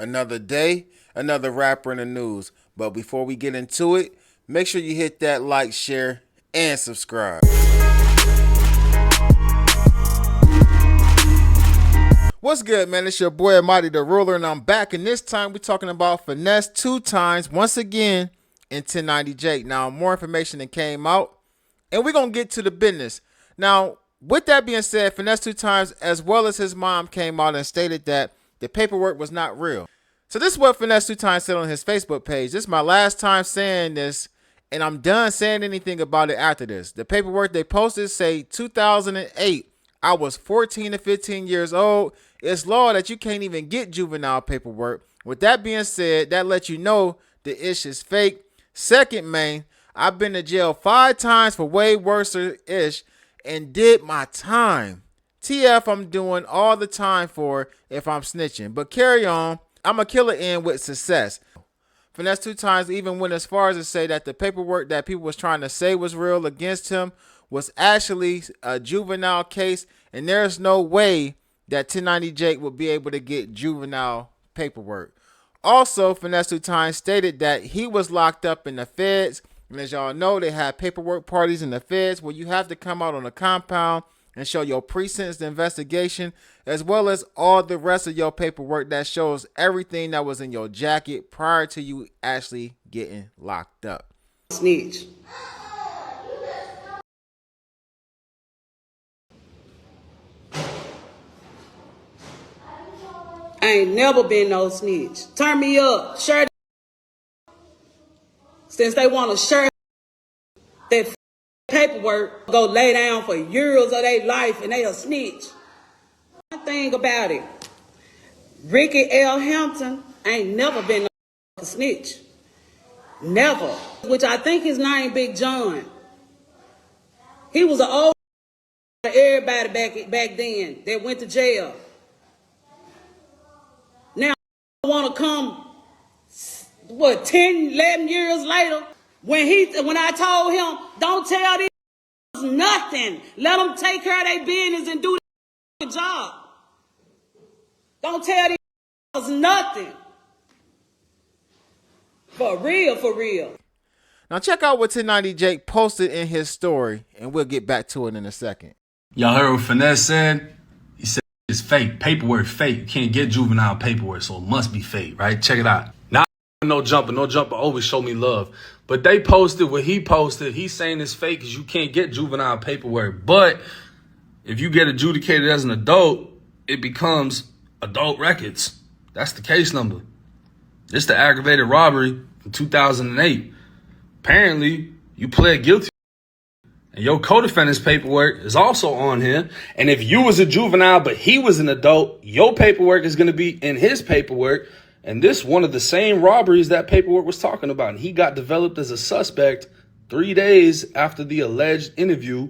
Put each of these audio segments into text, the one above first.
Another day, another rapper in the news. But before we get into it, make sure you hit that like, share, and subscribe. What's good, man? It's your boy Mighty the Ruler, and I'm back. And this time we're talking about Finesse 2 times once again in 1090 Jake. Now, more information that came out, and we're going to get to the business. Now, with that being said, Finesse 2 times, as well as his mom, came out and stated that the paperwork was not real. So this is what Finesse 2 times said on his Facebook page. This is my last time saying this, and I'm done saying anything about it after this. The paperwork they posted say 2008. I was 14 to 15 years old. It's law that you can't even get juvenile paperwork. With that being said, that lets you know the ish is fake. Second, man, I've been to jail 5 times for way worse ish and did my time. TF, I'm doing all the time for if I'm snitching. But carry on. I'm a killer in with success. Finesse 2 times even went as far as to say that the paperwork that people was trying to say was real against him was actually a juvenile case, and there's no way that 1090 Jake would be able to get juvenile paperwork. Also, Finesse 2 times stated that he was locked up in the feds, and as y'all know, they have paperwork parties in the feds where you have to come out on a compound and show your pre-sentence investigation, as well as all the rest of your paperwork that shows everything that was in your jacket prior to you actually getting locked up. Snitch. I ain't never been no snitch. Turn me up. Share. Since they want to share that paperwork, go lay down for years of their life and they a snitch. One thing about it, Ricky L. Hampton ain't never been no snitch. Never. Which I think his name Big John. He was an old everybody back then that went to jail. Now I want to come, 10, 11 years later, when I told him, don't tell these nothing. Let them take care of their business and do their job. Don't tell these nothing. For real, for real. Now check out what 1090 Jake posted in his story, and we'll get back to it in a second. Y'all heard what Finesse said? He said it's fake. Paperwork fake. You can't get juvenile paperwork, so it must be fake, right? Check it out. Now, no jumper always show me love. But they posted what he posted. He's saying it's fake because you can't get juvenile paperwork. But if you get adjudicated as an adult, it becomes adult records. That's the case number. It's the aggravated robbery in 2008. Apparently, you pled guilty. And your co-defendant's paperwork is also on here. And if you was a juvenile, but he was an adult, your paperwork is going to be in his paperwork. And this one of the same robberies that paperwork was talking about. And he got developed as a suspect 3 days after the alleged interview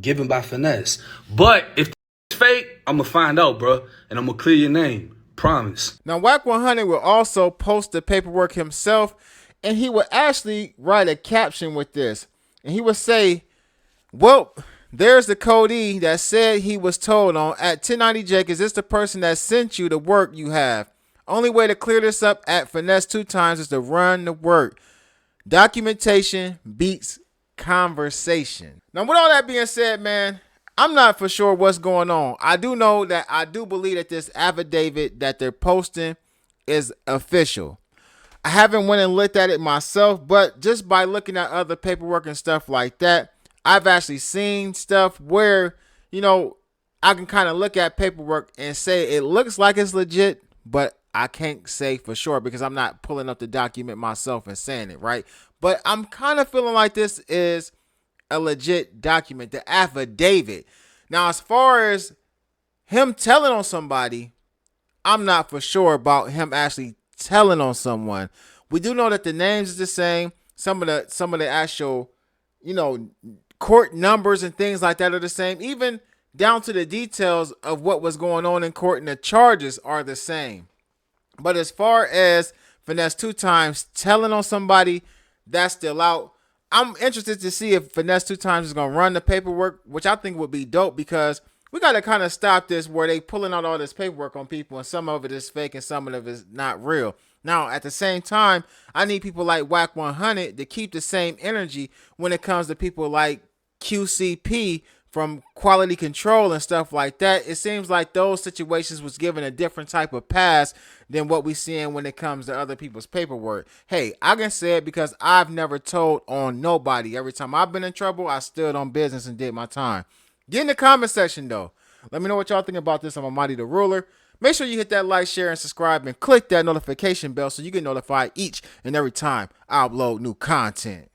given by Finesse. But if it's fake, I'm going to find out, bro. And I'm going to clear your name. Promise. Now, Wack 100 will also post the paperwork himself. And he would actually write a caption with this. And he would say, well, there's the codee that said he was told on at 1090 Jake. Is this the person that sent you the work you have? Only way to clear this up at Finesse 2 times is to run the work. Documentation beats conversation. Now, with all that being said, man, I'm not for sure what's going on. I do know that I do believe that this affidavit that they're posting is official. I haven't went and looked at it myself, but just by looking at other paperwork and stuff like that, I've actually seen stuff where, I can kind of look at paperwork and say it looks like it's legit, but I can't say for sure because I'm not pulling up the document myself and saying it, right? But I'm kind of feeling like this is a legit document, the affidavit. Now, as far as him telling on somebody, I'm not for sure about him actually telling on someone. We do know that the names is the same. Some of the actual, court numbers and things like that are the same. Even down to the details of what was going on in court and the charges are the same. But as far as Finesse 2 times telling on somebody, that's still out. I'm interested to see if Finesse 2 times is going to run the paperwork, which I think would be dope because we got to kind of stop this where they pulling out all this paperwork on people and some of it is fake and some of it is not real. Now, at the same time, I need people like Wack 100 to keep the same energy when it comes to people like QCP from quality control and stuff like that. It seems like those situations was given a different type of pass than what we seeing when it comes to other people's paperwork. Hey, I can say it because I've never told on nobody. Every time I've been in trouble, I stood on business and did my time. Get in the comment section though. Let me know what y'all think about this. I'm Almighty the Ruler. Make sure you hit that like, share, and subscribe, and click that notification bell so you get notified each and every time I upload new content.